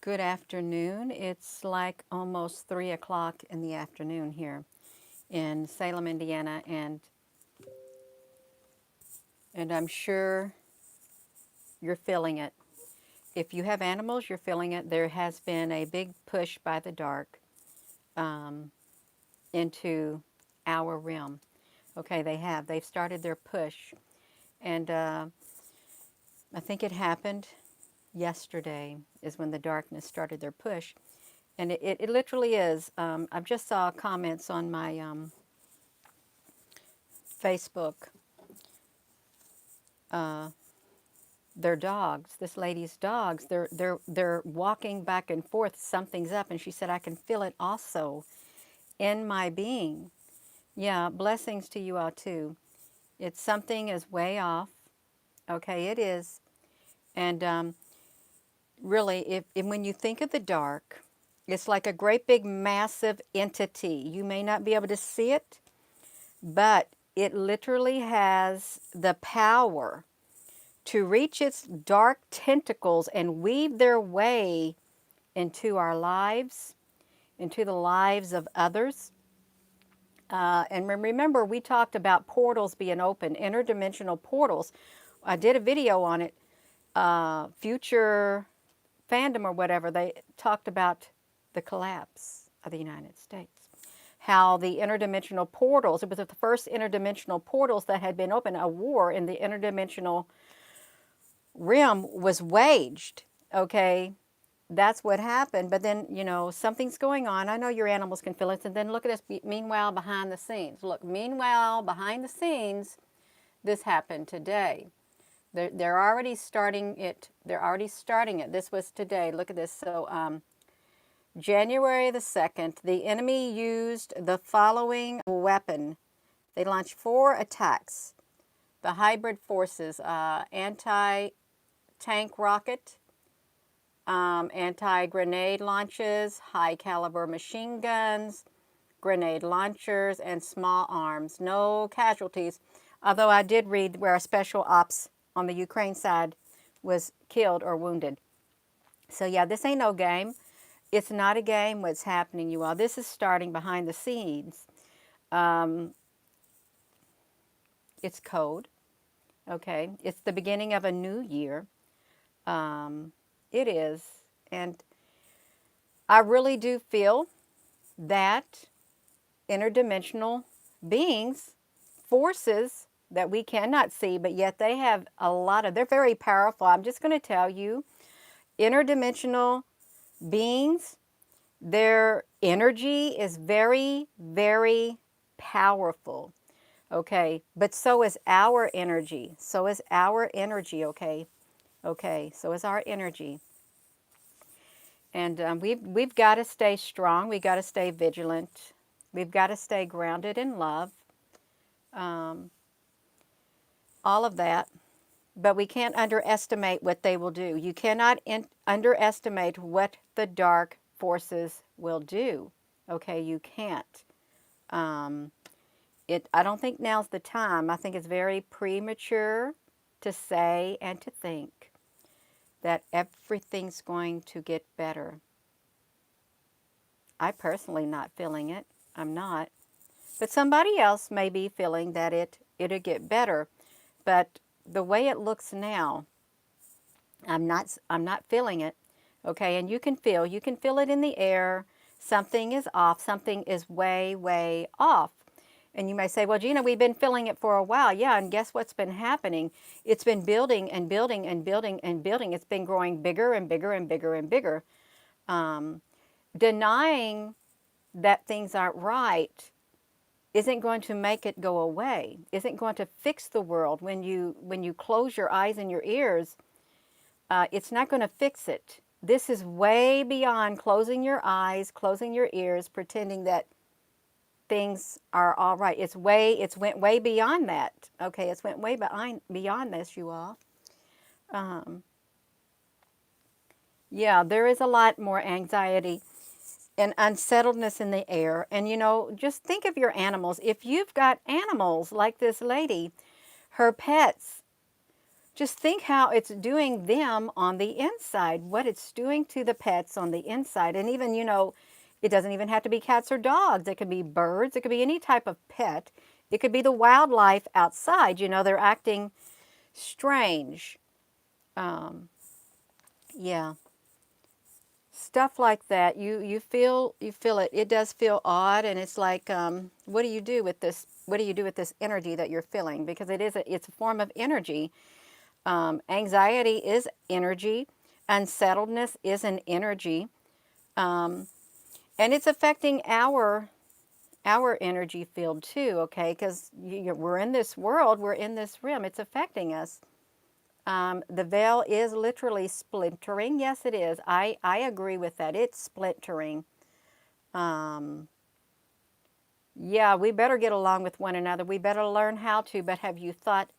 Good afternoon. It's like almost 3 o'clock in the afternoon here in Salem, Indiana, and I'm sure you're feeling it. If you have animals, you're feeling it. There has been a big push by the dark um, into our realm. Okay, they have. They've started their push. And I think it happened yesterday is when the darkness started their push. And it literally is. I've just saw comments on my Facebook. Uh, their dogs, this lady's dogs, they're walking back and forth. Something's up, and she said, "I can feel it also in my being." Yeah, blessings to you all too. It's something is way off. Okay, it is, and really, if when you think of the dark, it's like a great big massive entity. You may not be able to see it, but it literally has the power to reach its dark tentacles and weave their way into our lives, into the lives of others. And remember, we talked about portals being open, interdimensional portals. I did a video on it, Future Fandom or whatever. They talked about the collapse of the United States. How the interdimensional portals, it was the first interdimensional portals that had been open, a war in the interdimensional realm was waged, okay? That's what happened. But then, something's going on. I know your animals can feel it. And then look at this. Meanwhile, behind the scenes. Look, meanwhile, behind the scenes, this happened today. They're already starting it. They're already starting it. This was today. Look at this. So, January the 2nd, the enemy used the following weapon. They launched 4 attacks. The hybrid forces, anti-tank rocket, anti-grenade launches, high-caliber machine guns, grenade launchers, and small arms. No casualties, although I did read where a special ops on the Ukraine side was killed or wounded. So yeah, this ain't no game. It's not a game what's happening, you all. This is starting behind the scenes. Um, it's code, okay? It's the beginning of a new year. It is. And I really do feel that interdimensional beings, forces that we cannot see, but yet they have they're very powerful. I'm just going to tell you, interdimensional beings, their energy is very, very powerful. Okay, but so is our energy. So is our energy, okay? Okay, so is our energy. And we've got to stay strong. We've got to stay vigilant. We've got to stay grounded in love. Um, all of that. But we can't underestimate what they will do. You cannot underestimate what the dark forces will do. Okay, you can't. Um, I don't think now's the time. I think it's very premature to say and to think that everything's going to get better. I personally not feeling it. I'm not. But somebody else may be feeling that it'll get better. But the way it looks now, I'm not feeling it. Okay, and you can feel it in the air. Something is off. Something is way, way off. And you may say, well, Gina, we've been feeling it for a while. Yeah, and guess what's been happening? It's been building and building and building and building. It's been growing bigger and bigger and bigger and bigger. Denying that things aren't right isn't going to make it go away, isn't going to fix the world. When you close your eyes and your ears, it's not going to fix it. This is way beyond closing your eyes, closing your ears, pretending that things are all right. It's went way beyond that. Okay, it's went way beyond this, you all. Um, yeah, there is a lot more anxiety and unsettledness in the air. And just think of your animals. If you've got animals like this lady, her pets, just think how it's doing them on the inside, what it's doing to the pets on the inside. And even, it doesn't even have to be cats or dogs. It could be birds. It could be any type of pet. It could be the wildlife outside. They're acting strange. Yeah, stuff like that. You feel it. It does feel odd, and it's like, what do you do with this? What do you do with this energy that you're feeling? Because it's a form of energy. Anxiety is energy. Unsettledness is an energy, and it's affecting our energy field too. Okay, because we're in this world, we're in this realm. It's affecting us. The veil is literally splintering. Yes, it is. I agree with that. It's splintering. Um, yeah, we better get along with one another. We better learn how to. But have you thought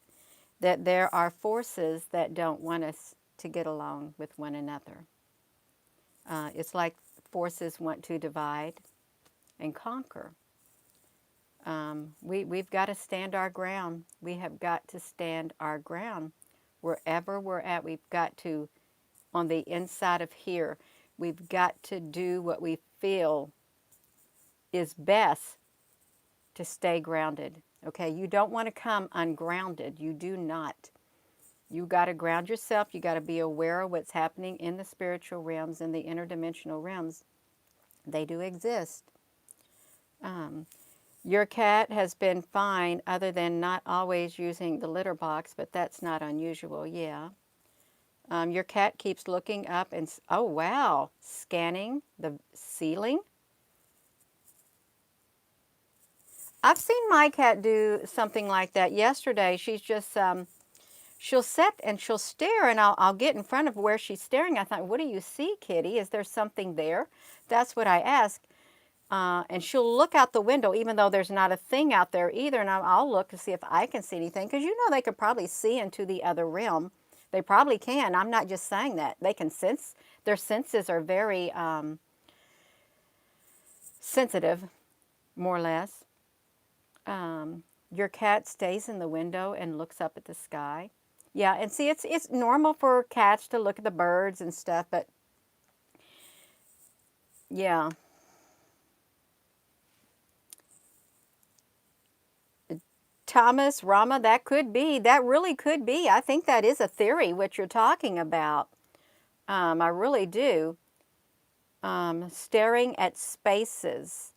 that there are forces that don't want us to get along with one another? It's like forces want to divide and conquer. We've got to stand our ground. We have got to stand our ground. Wherever we're at, we've got to, on the inside of here, we've got to do what we feel is best to stay grounded. Okay, you don't want to come ungrounded. You do not. You got to ground yourself. You got to be aware of what's happening in the spiritual realms, in the interdimensional realms. They do exist. Um, your cat has been fine, other than not always using the litter box, but that's not unusual. Yeah. Your cat keeps looking up and, oh wow, scanning the ceiling. I've seen my cat do something like that yesterday. She's just, she'll sit and she'll stare, and I'll get in front of where she's staring. I thought, what do you see, kitty? Is there something there? That's what I ask. And she'll look out the window, even though there's not a thing out there either. And I'll look to see if I can see anything, because they could probably see into the other realm. They probably can. I'm not just saying that. They can sense. Their senses are very sensitive, more or less. Your cat stays in the window and looks up at the sky. Yeah, and see, it's normal for cats to look at the birds and stuff, but yeah. Thomas, Rama, that could be. That really could be. I think that is a theory, what you're talking about. I really do. Staring at spaces.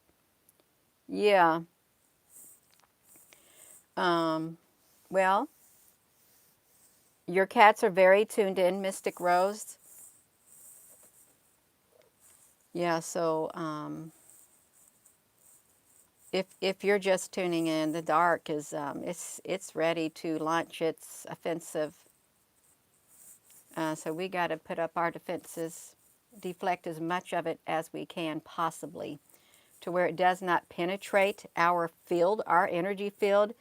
Yeah. Well, your cats are very tuned in, Mystic Rose. Yeah, so if you're just tuning in, the dark is it's ready to launch its offensive. So we got to put up our defenses, deflect as much of it as we can possibly, to where it does not penetrate our field, our energy field,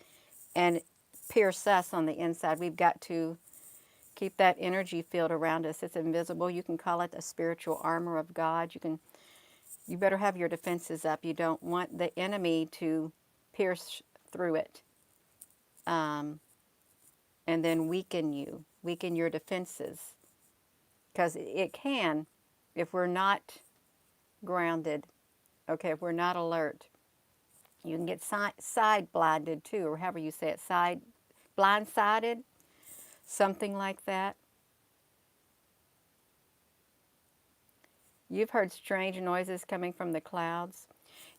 and pierce us on the inside. We've got to keep that energy field around us. It's invisible. You can call it a spiritual armor of God. You better have your defenses up. You don't want the enemy to pierce through it, and then weaken your defenses, because it can, if we're not grounded. Okay, if we're not alert, you can get side blinded too, or however you say it, blindsided, something like that. You've heard strange noises coming from the clouds.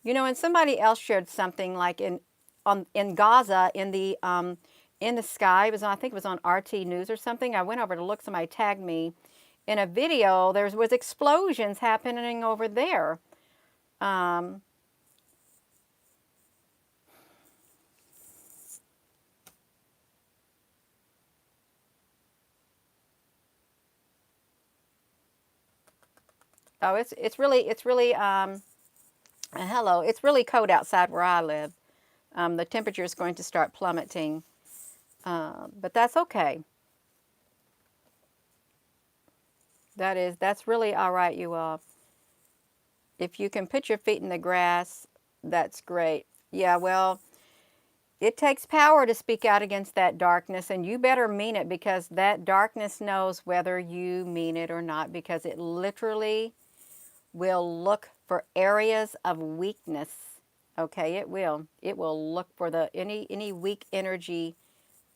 And somebody else shared something like in Gaza, in the sky. It was I think it was on RT News or something. I went over to look. Somebody tagged me in a video. There was explosions happening over there. Oh, it's really hello. It's really cold outside where I live. The temperature is going to start plummeting, but that's okay. That's really all right, you all. If you can put your feet in the grass, that's great. Yeah, well, It takes power to speak out against that darkness, and you better mean it, because that darkness knows whether you mean it or not, because it literally will look for areas of weakness. Okay, it will. It will look for the any weak energy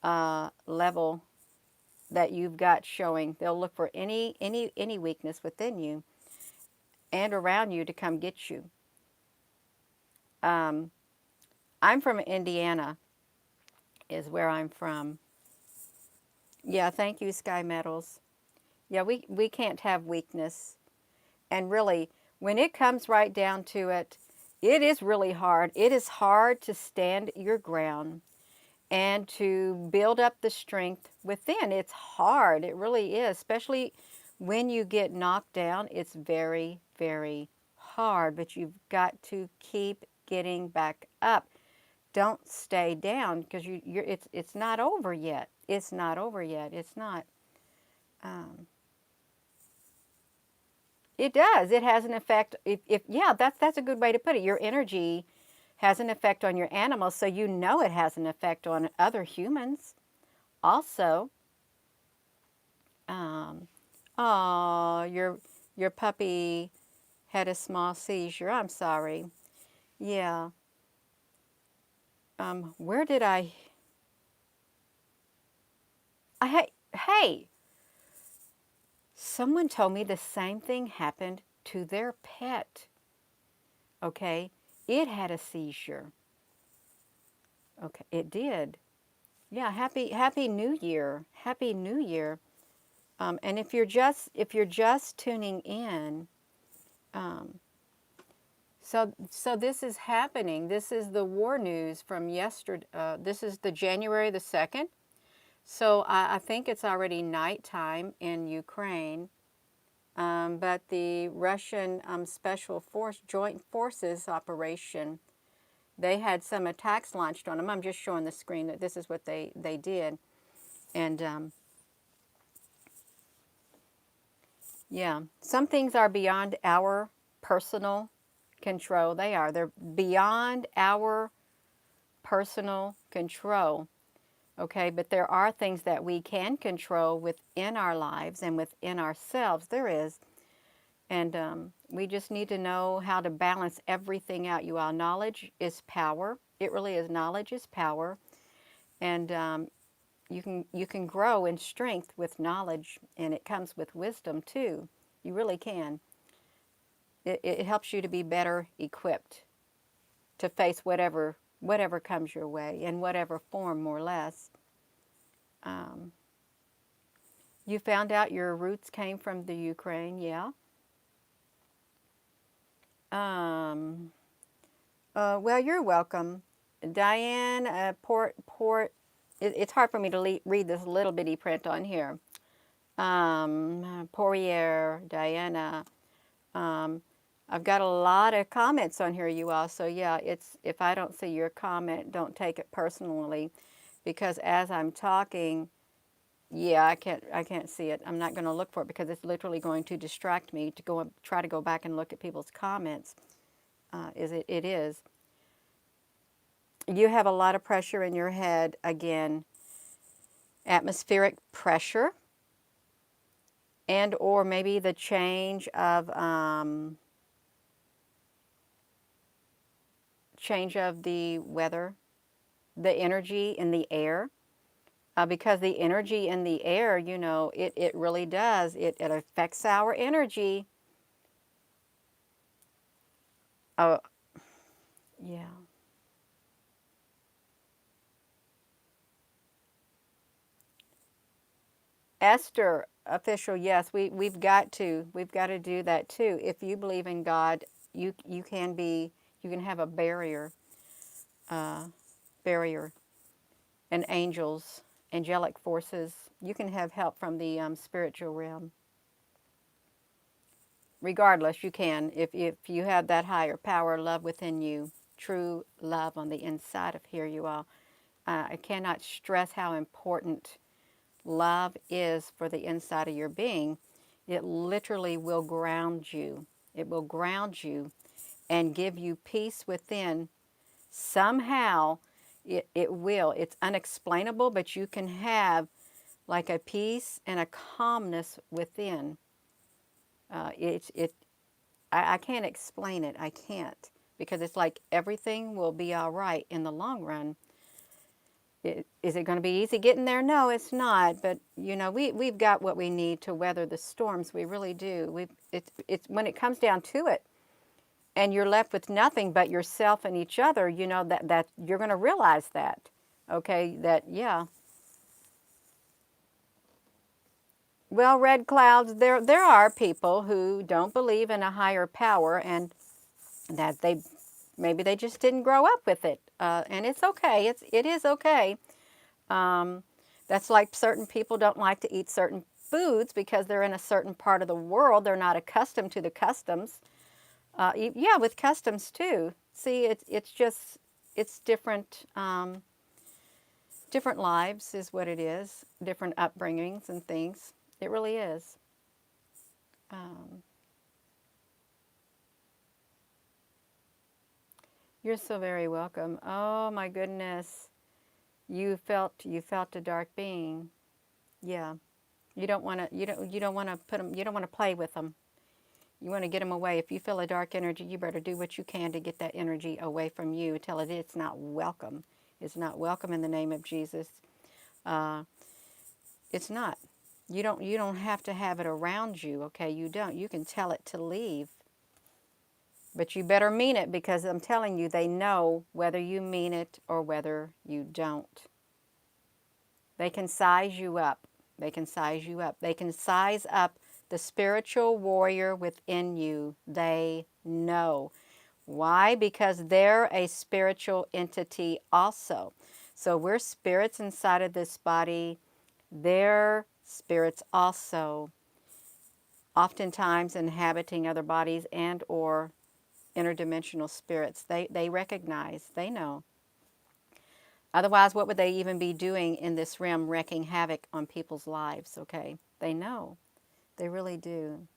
level that you've got showing. They'll look for any weakness within you and around you to come get you. Um, I'm from Indiana, is where I'm from. Yeah, thank you, Sky Metals. Yeah, we can't have weakness. And really, when it comes right down to it, it is really hard. It is hard to stand your ground and to build up the strength within. It's hard. It really is, especially when you get knocked down. It's very, very hard, but you've got to keep getting back up. Don't stay down, because it's not over yet. It's not over yet. It's not. Um, it does. It has an effect. If yeah, that's a good way to put it. Your energy has an effect on your animals, so you know it has an effect on other humans also. Um, oh, your puppy had a small seizure. I'm sorry. Yeah. Where did hey, someone told me the same thing happened to their pet. Okay, it had a seizure. Okay, it did. Yeah, happy New Year. Happy New Year. And if you're just tuning in, um, so this is happening. This is the war news from yesterday. This is the January the 2nd. So I think it's already nighttime in Ukraine. But the Russian Special Force Joint Forces operation, they had some attacks launched on them. I'm just showing the screen that this is what they did. And yeah, some things are beyond our personal control. They are. They're beyond our personal control. Okay, but there are things that we can control within our lives and within ourselves. There is. And we just need to know how to balance everything out. You all, knowledge is power. It really is. Knowledge is power. And you can grow in strength with knowledge, and it comes with wisdom too. You really can. It helps you to be better equipped to face whatever comes your way, in whatever form, more or less. Um, you found out your roots came from the Ukraine, yeah. Um, well, you're welcome, Diane. It's hard for me to read this little bitty print on here. Poirier, Diana. Um, I've got a lot of comments on here, you all. So yeah, it's, if I don't see your comment, don't take it personally, because as I'm talking, yeah, I can't see it. I'm not going to look for it, because it's literally going to distract me to go and try to go back and look at people's comments. It is. You have a lot of pressure in your head again. Atmospheric pressure, and or maybe the change of the weather, the energy in the air, because the energy in the air, it really does. It affects our energy. Oh, yeah. Esther official, yes, we've got to do that too. If you believe in God, you can have a uh, barrier, and angels, angelic forces. You can have help from the spiritual realm. Regardless, you can, if you have that higher power, love within you, true love on the inside of here, you all. I cannot stress how important love is for the inside of your being. It literally will ground you. It will ground you and give you peace within. Somehow It will. It's unexplainable, but you can have like a peace and a calmness within. I can't explain it. I can't, because it's like everything will be all right in the long run. Is it going to be easy getting there? No, it's not. But you know, we've got what we need to weather the storms. We really do. It's when it comes down to it, and you're left with nothing but yourself and each other. You know that you're going to realize that. Okay, that yeah. Well, red clouds. There are people who don't believe in a higher power, and that maybe they just didn't grow up with it, and it's okay. It is okay. Um, that's like certain people don't like to eat certain foods because they're in a certain part of the world. They're not accustomed to the customs. Yeah, with customs too. See, it's just it's different. Different lives is what it is. Different upbringings and things. It really is. Um, you're so very welcome. Oh my goodness, you felt a dark being. Yeah. You don't want to put them. You don't want to play with them. You want to get them away. If you feel a dark energy, you better do what you can to get that energy away from you. Tell it it's not welcome. It's not welcome in the name of Jesus. Uh, it's not. You don't have to have it around you. Okay, you don't. You can tell it to leave, but you better mean it, because I'm telling you, they know whether you mean it or whether you don't. They can size you up. They can size you up. They can size up the spiritual warrior within you. They know. Why? Because they're a spiritual entity also. So we're spirits inside of this body. They're spirits also, oftentimes inhabiting other bodies and or interdimensional spirits. They recognize, they know. Otherwise, what would they even be doing in this realm, wreaking havoc on people's lives? Okay, they know. They really do.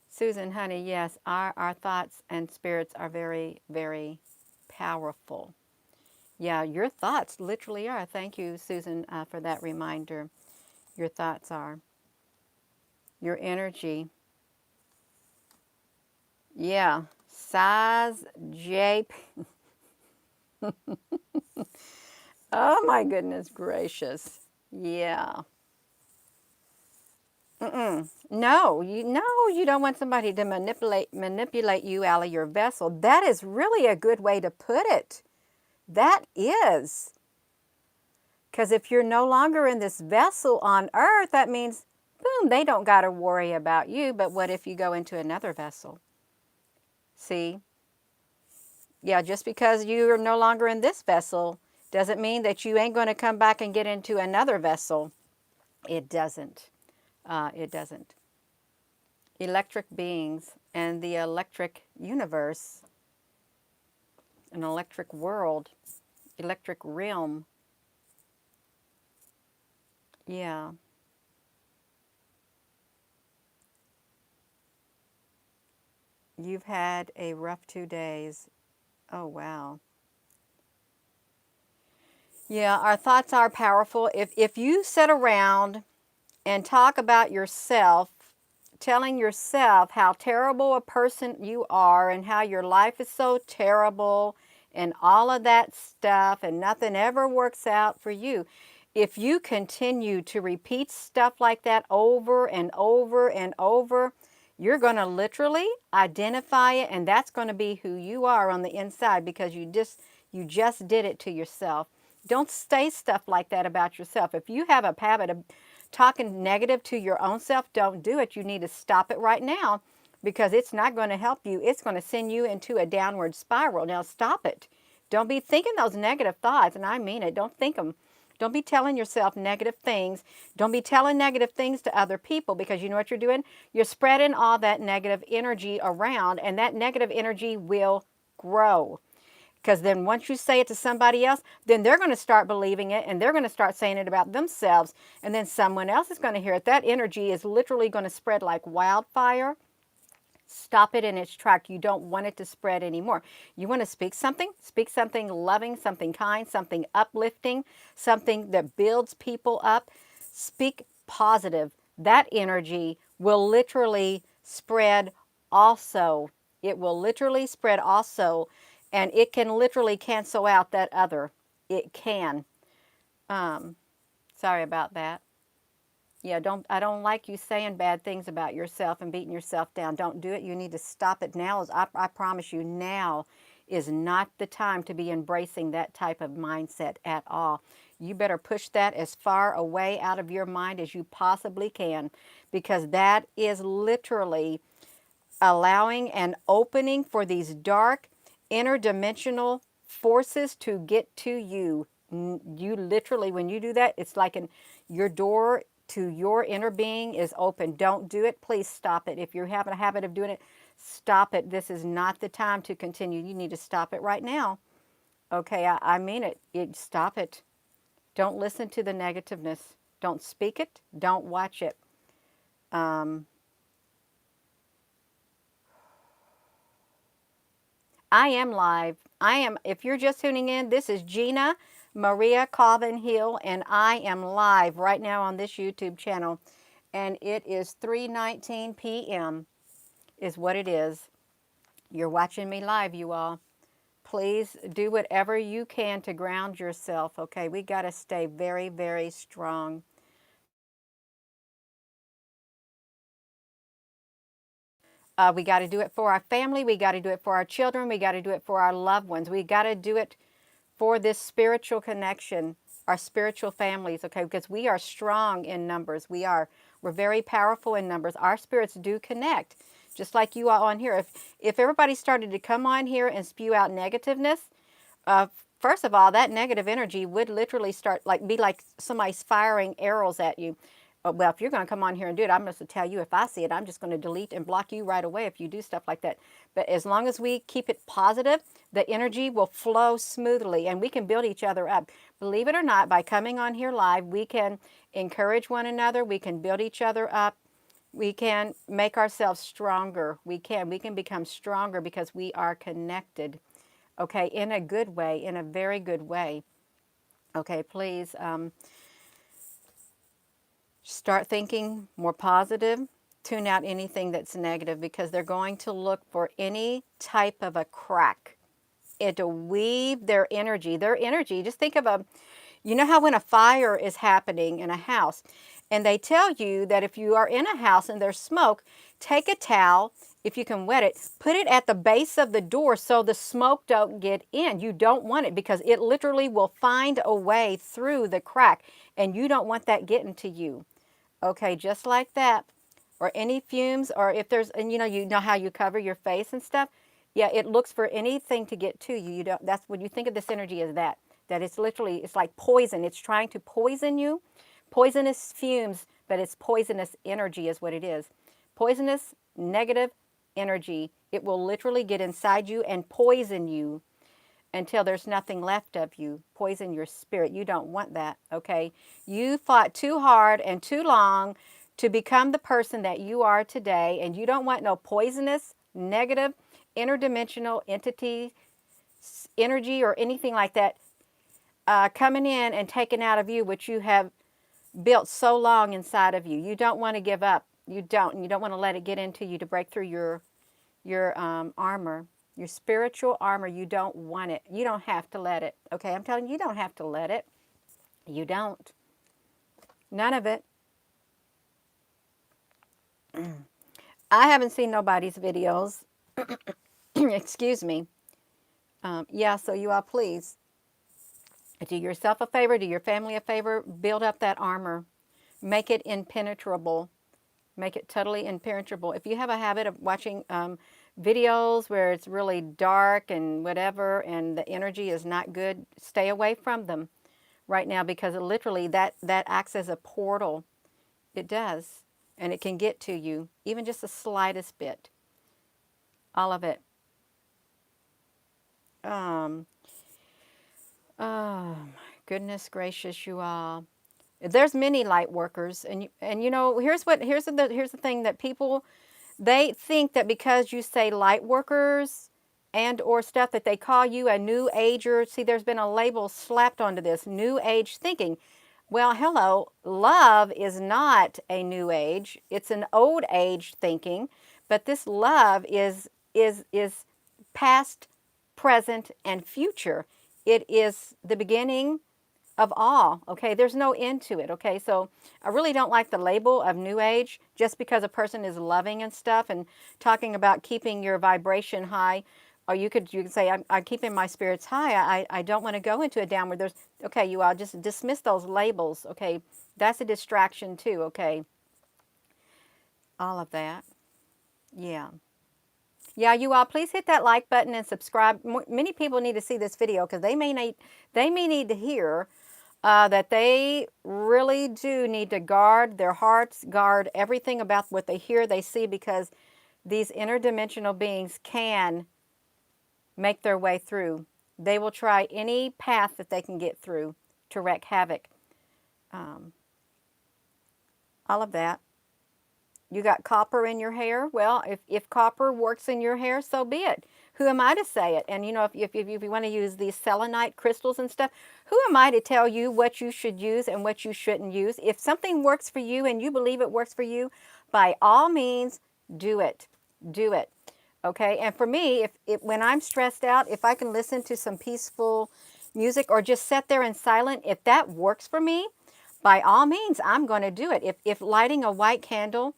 Susan, honey, yes, our thoughts and spirits are very, very powerful. Yeah, your thoughts literally are. Thank you, Susan, for that reminder. Your thoughts are. Your energy. Yeah, size JP. Oh my goodness gracious. Yeah. Mm-mm. No, you don't want somebody to manipulate you out of your vessel. That is really a good way to put it. That is. Because if you're no longer in this vessel on earth, that means, boom, they don't got to worry about you. But what if you go into another vessel? See? Yeah, just because you are no longer in this vessel doesn't mean that you ain't going to come back and get into another vessel. It doesn't. It doesn't. Electric beings and the electric universe, an electric world, electric realm. Yeah. You've had a rough 2 days. Oh, wow. Yeah, our thoughts are powerful. If you sit around and talk about yourself, telling yourself how terrible a person you are and how your life is so terrible and all of that stuff, and nothing ever works out for you. If you continue to repeat stuff like that over and over and over, you're going to literally identify it, and that's going to be who you are on the inside, because you just did it to yourself. Don't say stuff like that about yourself. If you have a habit of talking negative to your own self, don't do it. You need to stop it right now, because it's not going to help you. It's going to send you into a downward spiral. Now stop it. Don't be thinking those negative thoughts, and I mean it. Don't think them. Don't be telling yourself negative things. Don't be telling negative things to other people, because you know what you're doing? You're spreading all that negative energy around, and that negative energy will grow. Because then once you say it to somebody else, then they're going to start believing it, and they're going to start saying it about themselves. And then someone else is going to hear it. That energy is literally going to spread like wildfire. Stop it in its track. You don't want it to spread anymore. You want to speak something loving, something kind, something uplifting, something that builds people up. Speak positive. That energy will literally spread also. It will literally spread also, and it can literally cancel out that other. It can. Um, Sorry about that. Yeah, I don't like you saying bad things about yourself and beating yourself down. Don't do it. You need to stop it now. I promise you, now is not the time to be embracing that type of mindset at all. You better push that as far away out of your mind as you possibly can, because that is literally allowing and opening for these dark interdimensional forces to get to you. You literally, when you do that, it's like your door to your inner being is open. Don't do it. Please stop it. If you're having a habit of doing it, stop it. This is not the time to continue. You need to stop it right now. Okay, I mean it. Stop it. Don't listen to the negativeness. Don't speak it. Don't watch it. Um, I am live. If you're just tuning in, this is Gina Maria Colvin Hill, and I am live right now on this YouTube channel. And it is 3:19 p.m. is what it is. You're watching me live, you all. Please do whatever you can to ground yourself, okay? We got to stay very, very strong. We got to do it for our family. We got to do it for our children. We got to do it for our loved ones. We got to do it for this spiritual connection, our spiritual families, okay? Because we are strong in numbers. We're very powerful in numbers. Our spirits do connect, just like you all on here. If everybody started to come on here and spew out negativeness, uh, first of all, that negative energy would literally start be like somebody's firing arrows at you. Well, if you're going to come on here and do it, I'm going to tell you, if I see it, I'm just going to delete and block you right away if you do stuff like that. But as long as we keep it positive, the energy will flow smoothly and we can build each other up. Believe it or not, by coming on here live, we can encourage one another. We can build each other up. We can make ourselves stronger. We can become stronger because we are connected. Okay, in a good way, in a very good way. Okay, please start thinking more positive. Tune out anything that's negative, because they're going to look for any type of a crack and to weave their energy. Their energy, just think of you know how when a fire is happening in a house, and they tell you that if you are in a house and there's smoke, take a towel, if you can wet it, put it at the base of the door so the smoke don't get in. You don't want it, because it literally will find a way through the crack, and you don't want that getting to you. Okay, just like that. Or any fumes, or if there's, and you know how you cover your face and stuff. Yeah, it looks for anything to get to you. You don't. That's when you think of this energy as that. That it's literally, it's like poison. It's trying to poison you. Poisonous fumes, but it's poisonous energy is what it is. Poisonous, negative energy. It will literally get inside you and poison you until there's nothing left of you. Poison your spirit. You don't want that, okay? You fought too hard and too long to become the person that you are today, and you don't want no poisonous, negative, interdimensional entity, energy, or anything like that coming in and taking out of you what you have built so long inside of you. You don't want to give up. You don't. And you don't want to let it get into you to break through your armor, your spiritual armor. You don't want it. You don't have to let it. Okay, I'm telling you, you don't have to let it. You don't. None of it. I haven't seen nobody's videos. Excuse me. Yeah, so you all, please do yourself a favor, do your family a favor, build up that armor, make it impenetrable. Make it totally impenetrable. If you have a habit of watching videos where it's really dark and whatever, and the energy is not good, stay away from them right now, because it literally that acts as a portal. It does, and it can get to you, even just the slightest bit. All of it. Um, oh my goodness gracious, you all. There's many light workers, and here's the thing that people They think that because you say light workers and or stuff that they call you a new ager. See, there's been a label slapped onto this, new age thinking. Well, hello, love is not a new age. It's an old age thinking, but this love is past, present, and future. It is the beginning of all. Okay, there's no end to it. Okay, so I really don't like the label of new age just because a person is loving and stuff and talking about keeping your vibration high. Or you could say I'm keeping my spirits high. I don't want to go into a downward. There's okay. You all just dismiss those labels. Okay, that's a distraction too. Okay, all of that. Yeah. Yeah, you all please hit that like button and subscribe. Many people need to see this video because they may need to hear that they really do need to guard their hearts, guard everything about what they hear, they see, because these interdimensional beings can make their way through. They will try any path that they can get through to wreak havoc. Um, all of that. You got copper in your hair? Well, if copper works in your hair, so be it. Who am I to say it? And you know, if you want to use these selenite crystals and stuff, who am I to tell you what you should use and what you shouldn't use? If something works for you and you believe it works for you, by all means, do it. Do it. Okay? And for me, if when I'm stressed out, if I can listen to some peaceful music or just sit there in silence, if that works for me, by all means, I'm going to do it. If lighting a white candle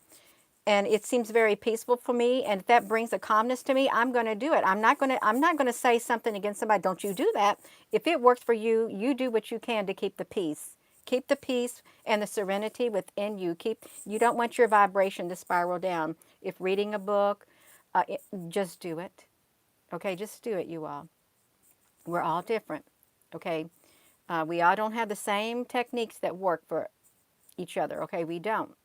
and it seems very peaceful for me and if that brings a calmness to me, I'm going to do it. I'm not going to say something against somebody, don't you do that. If it works for you, you do what you can to keep the peace. Keep the peace and the serenity within you. You don't want your vibration to spiral down. If reading a book, uh, it, just do it. Okay, just do it, you all. We're all different. Okay, we all don't have the same techniques that work for each other. Okay, we don't.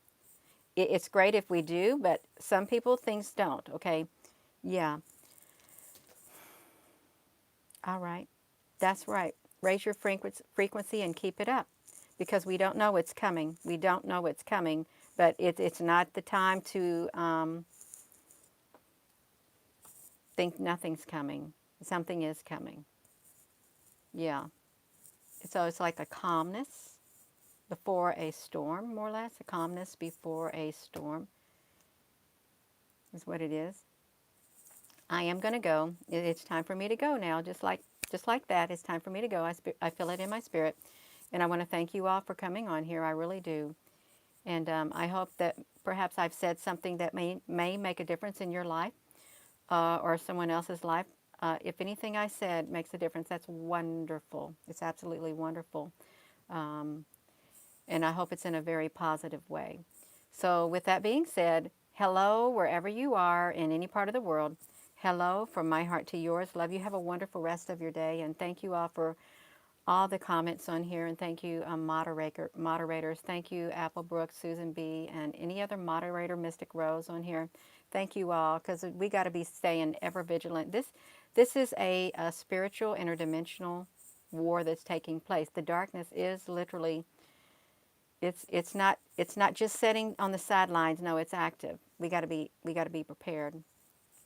It's great if we do, but some people things don't. Okay, yeah. All right, that's right. Raise your frequency and keep it up, because we don't know what's coming. We don't know what's coming, but it's not the time to think nothing's coming. Something is coming. Yeah. So it's like a calmness before a storm, more or less. A calmness before a storm is what it is. I am going to go. It's time for me to go now, just like that. It's time for me to go. I feel it in my spirit. And I want to thank you all for coming on here. I really do. And I hope that perhaps I've said something that may make a difference in your life or someone else's life. If anything I said makes a difference, that's wonderful. It's absolutely wonderful. Um, and I hope it's in a very positive way. So with that being said, hello wherever you are in any part of the world. Hello from my heart to yours. Love you. Have a wonderful rest of your day. And thank you all for all the comments on here. And thank you, moderators. Thank you, Apple Brooks, Susan B., and any other moderator, Mystic Rose on here. Thank you all, because we got to be staying ever vigilant. This is a spiritual, interdimensional war that's taking place. The darkness is literally, it's not just sitting on the sidelines. No, it's active. We got to be prepared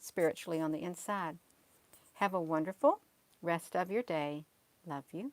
spiritually on the inside. Have a wonderful rest of your day. Love you.